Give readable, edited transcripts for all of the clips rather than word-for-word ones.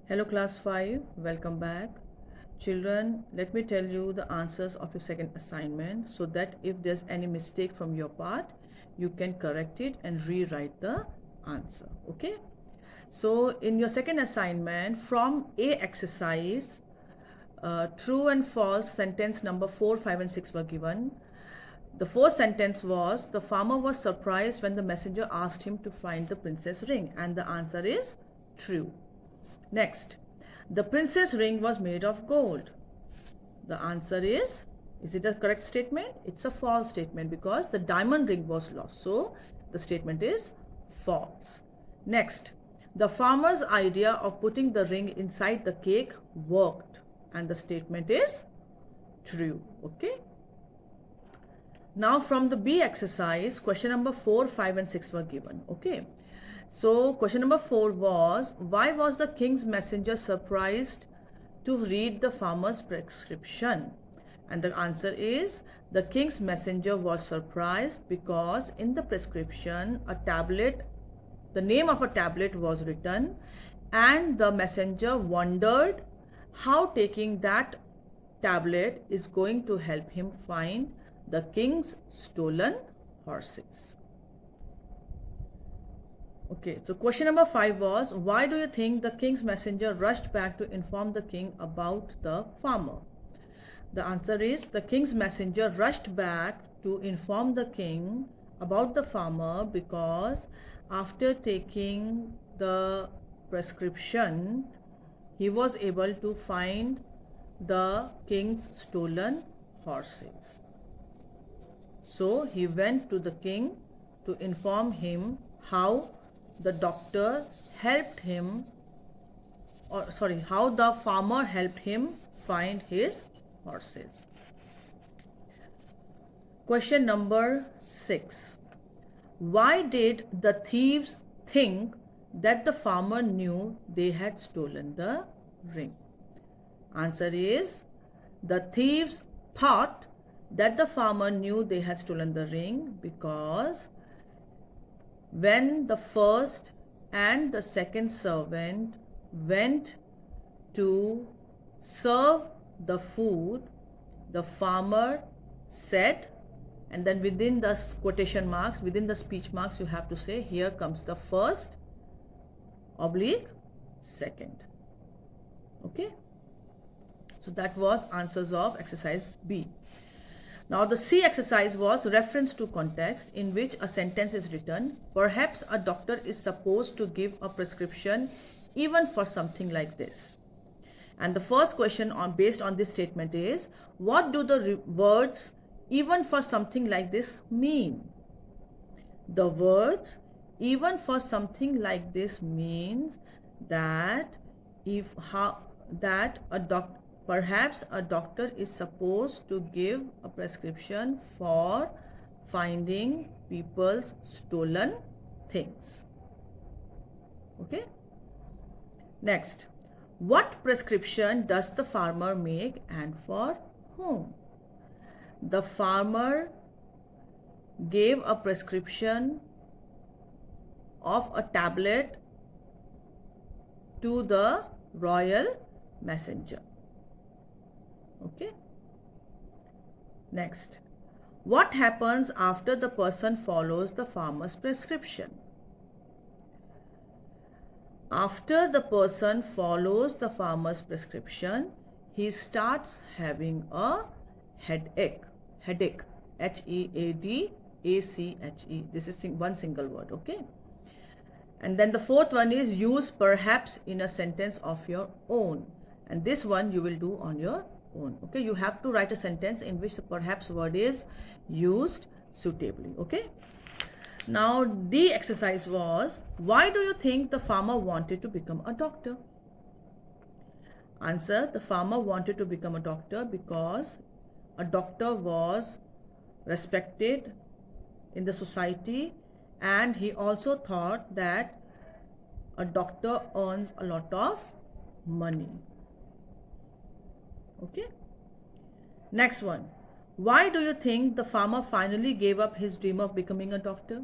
Hello class 5, welcome back. Children, let me tell you the answers of your second assignment so that if there's any mistake from your part, you can correct it and rewrite the answer. Okay? So in your second assignment, from A exercise, true and false sentence number 4, 5 and 6 were given. The fourth sentence was, the farmer was surprised when the messenger asked him to find the princess ring, and the answer is true. Next, the princess ring was made of gold. The answer is it a correct statement? It's a false statement because the diamond ring was lost. So the statement is false. Next, the farmer's idea of putting the ring inside the cake worked, and the statement is true. Okay. Now from the B exercise, question number 4, 5 and 6 were given. Okay. So question number 4 was, why was the king's messenger surprised to read the farmer's prescription? And the answer is, the king's messenger was surprised because in the prescription the name of a tablet was written, and the messenger wondered how taking that tablet is going to help him find the king's stolen horses. Okay, so question number 5 was, why do you think the king's messenger rushed back to inform the king about the farmer? The answer is, the king's messenger rushed back to inform the king about the farmer because after taking the prescription, he was able to find the king's stolen horses. So he went to the king to inform him how the doctor helped him, how the farmer helped him find his horses. Question number 6. Why did the thieves think that the farmer knew they had stolen the ring? Answer is, the thieves thought that the farmer knew they had stolen the ring because when the first and the second servant went to serve the food, the farmer said, and then within the quotation marks, within the speech marks, you have to say, here comes the first oblique second. Okay? So that was answers of exercise B. Now the C exercise was reference to context, in which a sentence is written, perhaps a doctor is supposed to give a prescription even for something like this. And the first question based on this statement is, what do the words even for something like this mean? The words even for something like this means that perhaps a doctor is supposed to give a prescription for finding people's stolen things. Okay? Next, what prescription does the farmer make and for whom? The farmer gave a prescription of a tablet to the royal messenger. Okay. Next, what happens after the person follows the farmer's prescription? After the person follows the farmer's prescription, he starts having a headache. Headache. Headache. This is one single word. Okay. And then the fourth one is, use perhaps in a sentence of your own. And this one you will do on your own. Okay, you have to write a sentence in which the perhaps word is used suitably. Okay. Now the exercise was, why do you think the farmer wanted to become a doctor? Answer, the farmer wanted to become a doctor because a doctor was respected in the society, and he also thought that a doctor earns a lot of money. Okay. Next one. Why do you think the farmer finally gave up his dream of becoming a doctor?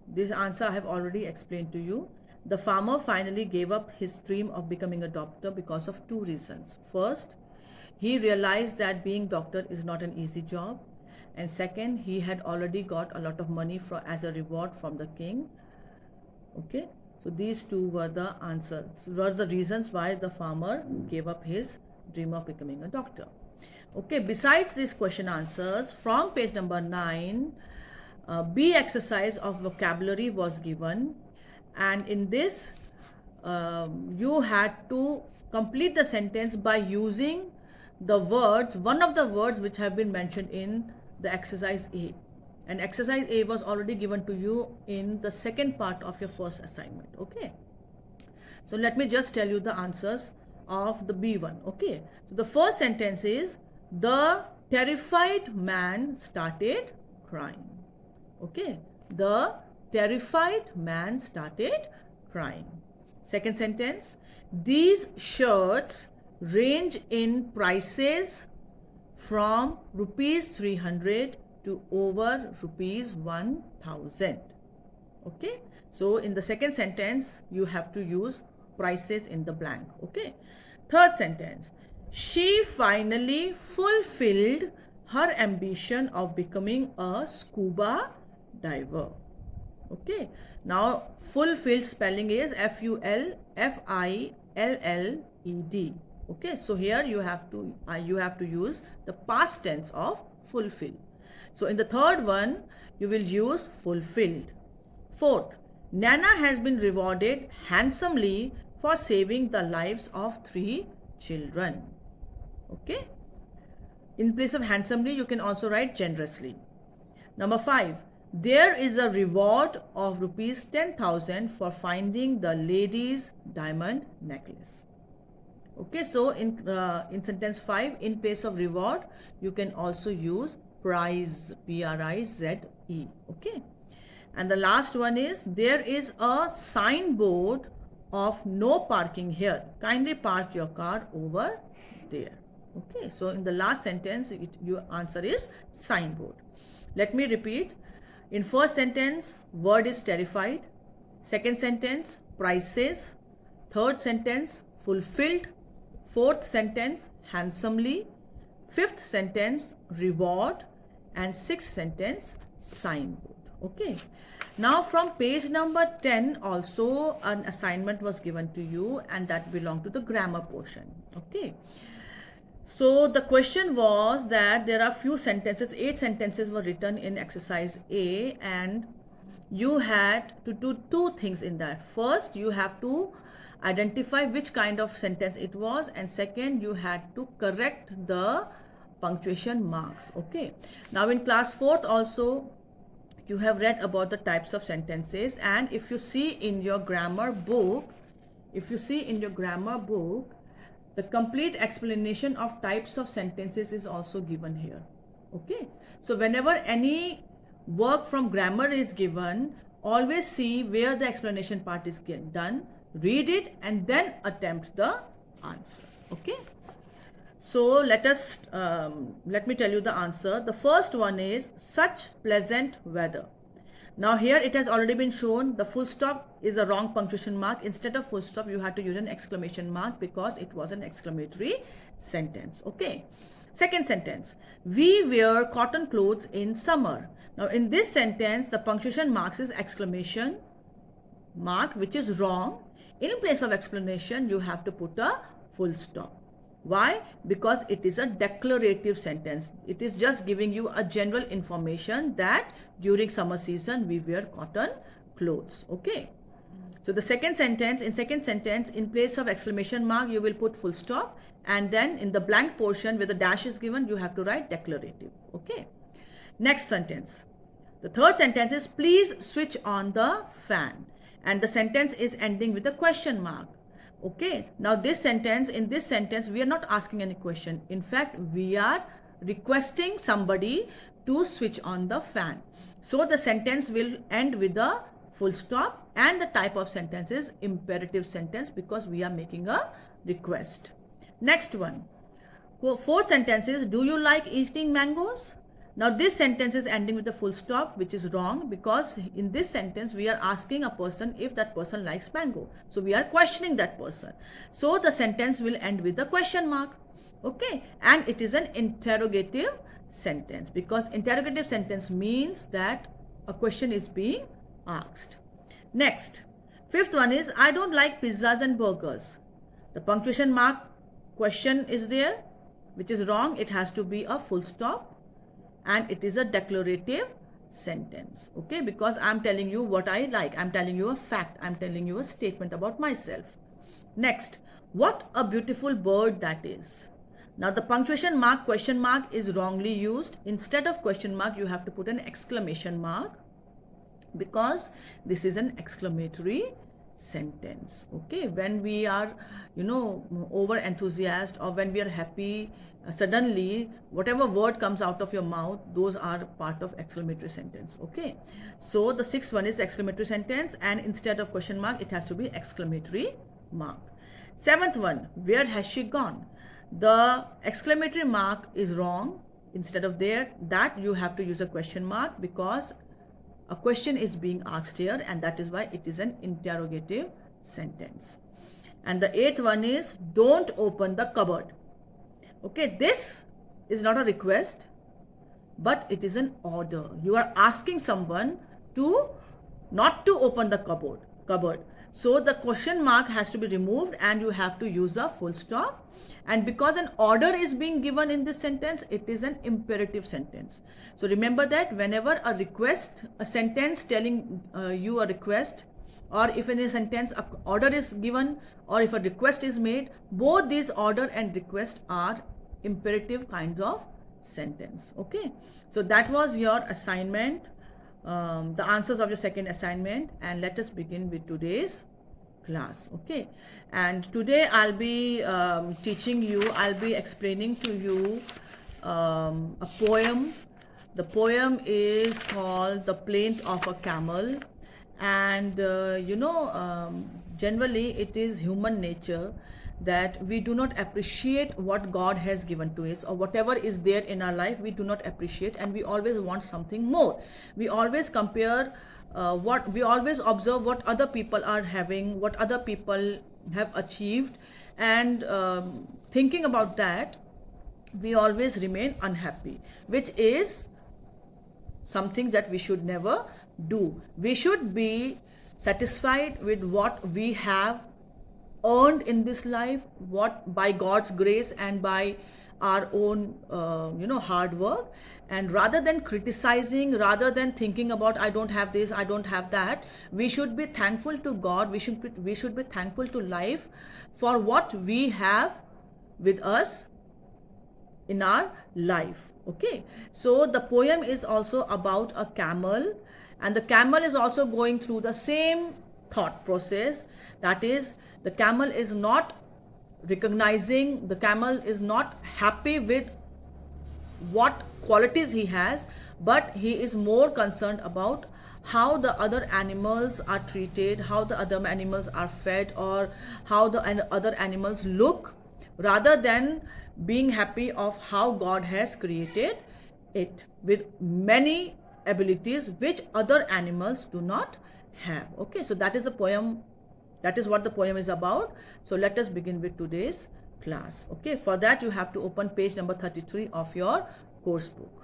This answer I have already explained to you. The farmer finally gave up his dream of becoming a doctor because of two reasons. First, he realized that being doctor is not an easy job, and second, he had already got a lot of money as a reward from the king. Okay, so these two were the answers, were the reasons why the farmer gave up his dream of becoming a doctor. Okay, besides these question answers, from page number 9, B exercise of vocabulary was given, and in this you had to complete the sentence by using the words, one of the words which have been mentioned in the exercise A. And exercise A was already given to you in the second part of your first assignment. Okay, so let me just tell you the answers of the B one. Okay, so the first sentence is, the terrified man started crying. Okay, the terrified man started crying. Second sentence, these shirts range in prices from rupees 300 to over rupees 1000. Okay, so in the second sentence you have to use prices in the blank. Okay, third sentence, she finally fulfilled her ambition of becoming a scuba diver. Okay, now fulfilled spelling is FULFILLED. Okay, so here you have to use the past tense of fulfill. So in the third one you will use fulfilled. Fourth, Nana has been rewarded handsomely for saving the lives of 3 children. Okay, in place of handsomely you can also write generously. Number 5, there is a reward of rupees 10,000 for finding the lady's diamond necklace. Okay, so in sentence 5, in place of reward you can also use prize, PRIZE. Okay, and the last one is, there is a signboard of no parking here, kindly park your car over there. Okay, so in the last sentence your answer is signboard. Let me repeat. In first sentence, word is terrified. Second sentence, prices. Third sentence, fulfilled. Fourth sentence, handsomely. Fifth sentence, reward. And sixth sentence, signboard. Okay, now from page number 10 also an assignment was given to you, and that belonged to the grammar portion. Okay, so the question was that there are few sentences, 8 sentences were written in exercise A, and you had to do 2 things in that. First, you have to identify which kind of sentence it was, and second, you had to correct the punctuation marks. Okay, now in class 4th also you have read about the types of sentences, and if you see in your grammar book, the complete explanation of types of sentences is also given here. Okay, so whenever any work from grammar is given, always see where the explanation part is done, read it, and then attempt the answer. Okay, so let me tell you the answer. The first one is, such pleasant weather. Now here it has already been shown the full stop is a wrong punctuation mark. Instead of full stop you had to use an exclamation mark because it was an exclamatory sentence. Okay, second sentence, we wear cotton clothes in summer. Now in this sentence the punctuation marks is exclamation mark, which is wrong. In place of explanation you have to put a full stop. Why? Because it is a declarative sentence. It is just giving you a general information that during summer season we wear cotton clothes. Okay, so the second sentence, in place of exclamation mark you will put full stop, and then in the blank portion where the dash is given you have to write declarative. Okay, next sentence, the third sentence is, please switch on the fan, and the sentence is ending with a question mark. Okay, now in this sentence we are not asking any question. In fact, we are requesting somebody to switch on the fan. So the sentence will end with a full stop, and the type of sentence is imperative sentence because we are making a request. Next one, fourth sentence is, do you like eating mangoes? Now this sentence is ending with a full stop, which is wrong, because in this sentence we are asking a person if that person likes mango. So we are questioning that person. So the sentence will end with a question mark. Okay, and it is an interrogative sentence, because interrogative sentence means that a question is being asked. Next, fifth one is, I don't like pizzas and burgers. The punctuation mark question is there, which is wrong. It has to be a full stop, and it is a declarative sentence. Okay, because I'm telling you what I like. I'm telling you a fact. I'm telling you a statement about myself. Next, what a beautiful bird that is. Now the punctuation mark question mark is wrongly used. Instead of question mark, you have to put an exclamation mark, because this is an exclamatory sentence. Okay, when we are over enthusiastic, or when we are happy, suddenly whatever word comes out of your mouth, those are part of exclamatory sentence. Okay, so the sixth one is exclamatory sentence, and instead of question mark it has to be exclamatory mark. Seventh one, where has she gone? The exclamatory mark is wrong. Instead of that you have to use a question mark, because a question is being asked here, and that is why it is an interrogative sentence. And the eighth one is, don't open the cupboard. Okay, this is not a request, but it is an order. You are asking someone to not to open the cupboard. So the question mark has to be removed, and you have to use a full stop. And because an order is being given in this sentence, it is an imperative sentence. So remember that whenever a sentence telling you a request, or if in a sentence an order is given, or if a request is made, both these order and request are imperative kinds of sentence. Okay, so that was your assignment, the answers of your second assignment, and let us begin with today's class. Okay, and today I'll be I'll be explaining to you a poem. The poem is called The Plaint of a Camel, and generally it is human nature that we do not appreciate what God has given to us, or whatever is there in our life we do not appreciate, and we always want something more. We always compare we always observe what other people are having, what other people have achieved, and thinking about that, we always remain unhappy, which is something that we should never do. We should be satisfied with what we have earned in this life, what by God's grace and by our own hard work. And rather than criticizing, rather than thinking about I don't have this, I don't have that, we should be thankful to God. We should be thankful to life for what we have with us in our life. Okay, so the poem is also about a camel, and the camel is also going through the same thought process. That is, the camel is not recognizing, the camel is not happy with what qualities he has, but he is more concerned about how the other animals are treated, how the other animals are fed, or how the other animals look, rather than being happy of how God has created it with many abilities which other animals do not have. Okay, so that is a poem. That is what the poem is about. So let us begin with today's class. Okay, for that you have to open page number 33 of your course book.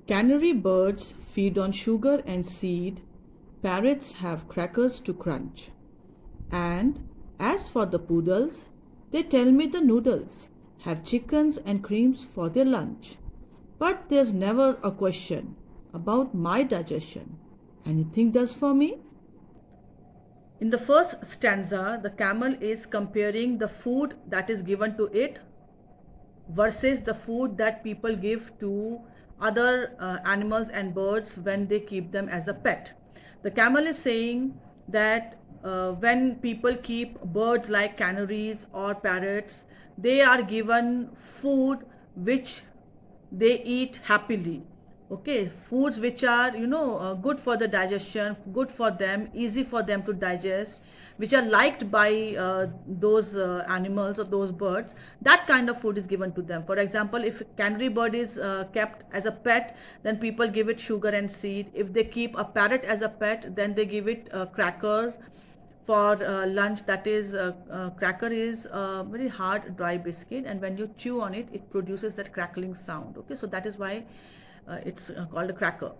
Canary birds feed on sugar and seed, parrots have crackers to crunch. And as for the poodles, they tell me the noodles have chickens and creams for their lunch. But there's never a question about my digestion. Anything does for me? In the first stanza, the camel is comparing the food that is given to it versus the food that people give to other animals and birds when they keep them as a pet. The camel is saying that when people keep birds like canaries or parrots, they are given food which they eat happily. Okay, foods which are, good for the digestion, good for them, easy for them to digest, which are liked by those animals or those birds. That kind of food is given to them. For example, if a canary bird is kept as a pet, then people give it sugar and seed. If they keep a parrot as a pet, then they give it crackers for lunch. That is, cracker is a very hard dry biscuit, and when you chew on it, it produces that crackling sound. Okay, so that is why it's called a cracker.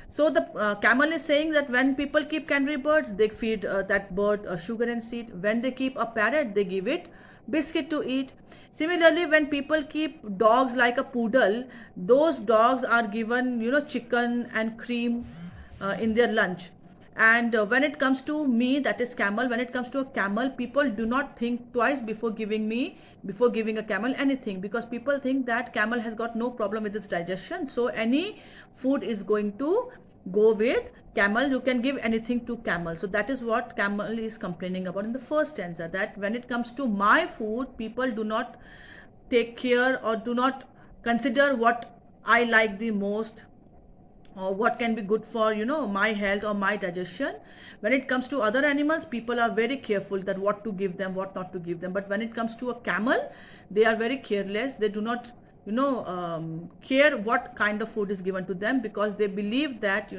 So the camel is saying that when people keep canary birds, they feed that bird sugar and seed. When they keep a parrot, they give it biscuit to eat. Similarly, when people keep dogs like a poodle, those dogs are given, chicken and cream in their lunch. And when it comes to me, that is camel, when it comes to a camel, people do not think twice before giving a camel anything, because people think that camel has got no problem with its digestion, so any food is going to go with camel. You can give anything to camel. So that is what camel is complaining about in the first stanza, that when it comes to my food, people do not take care or do not consider what I like the most, or what can be good for, my health or my digestion. When it comes to other animals, people are very careful that what to give them, what not to give them. But when it comes to a camel, they are very careless. They do not, care what kind of food is given to them, because they believe that,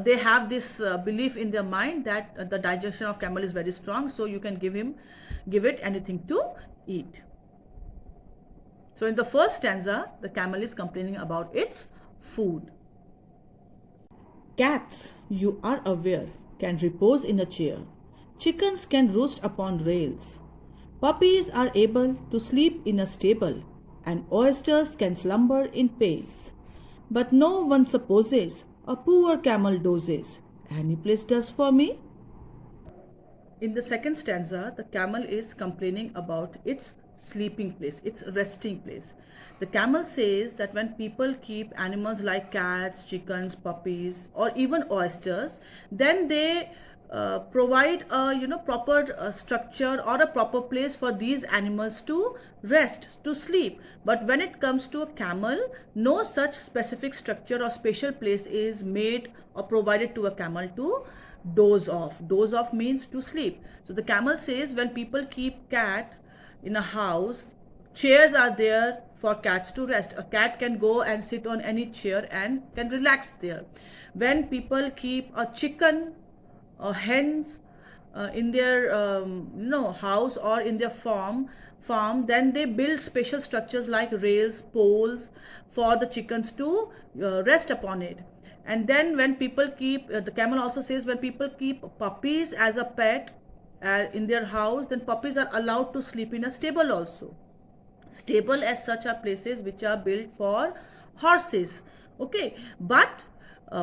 they have this belief in their mind that the digestion of camel is very strong, so you can give it anything to eat. So in the first stanza, the camel is complaining about its food. Cats, you are aware, can repose in a chair. Chickens can roost upon rails. Puppies are able to sleep in a stable, and oysters can slumber in pails. But no one supposes a poor camel dozes. Any place does for me? In the second stanza, the camel is complaining about its sleeping place, its resting place. The camel says that when people keep animals like cats, chickens, puppies, or even oysters, then they provide a proper structure or a proper place for these animals to rest, to sleep. But when it comes to a camel, no such specific structure or special place is made or provided to a camel to doze off. Doze off means to sleep. So the camel says when people keep cat in a house, chairs are there for cats to rest. A cat can go and sit on any chair and can relax there. When people keep a chicken or hens in their house or in their farm, then they build special structures like rails, poles for the chickens to rest upon it. And then when people keep, the camel also says, when people keep puppies as a pet in their house, then puppies are allowed to sleep in a stable also. Stable as such are places which are built for horses. Okay, but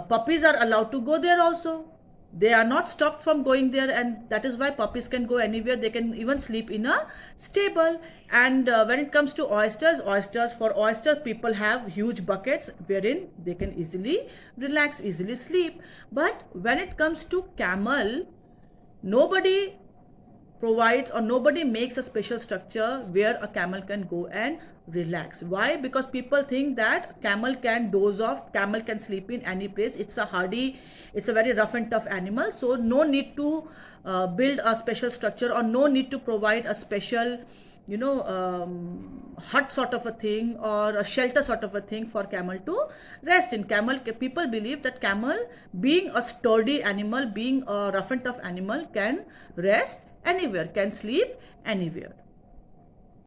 puppies are allowed to go there also. They are not stopped from going there, and that is why puppies can go anywhere. They can even sleep in a stable. And when it comes to oysters, for oyster people have huge buckets wherein they can easily relax, easily sleep. But when it comes to camel, nobody provides or nobody makes a special structure where a camel can go and relax. Why? Because people think that camel can doze off, camel can sleep in any place. It's a very rough and tough animal, so no need to build a special structure, or no need to provide a special hut sort of a thing or a shelter sort of a thing for camel to rest in. People believe that camel, being a sturdy animal, being a rough and tough animal, can rest anywhere, can sleep anywhere.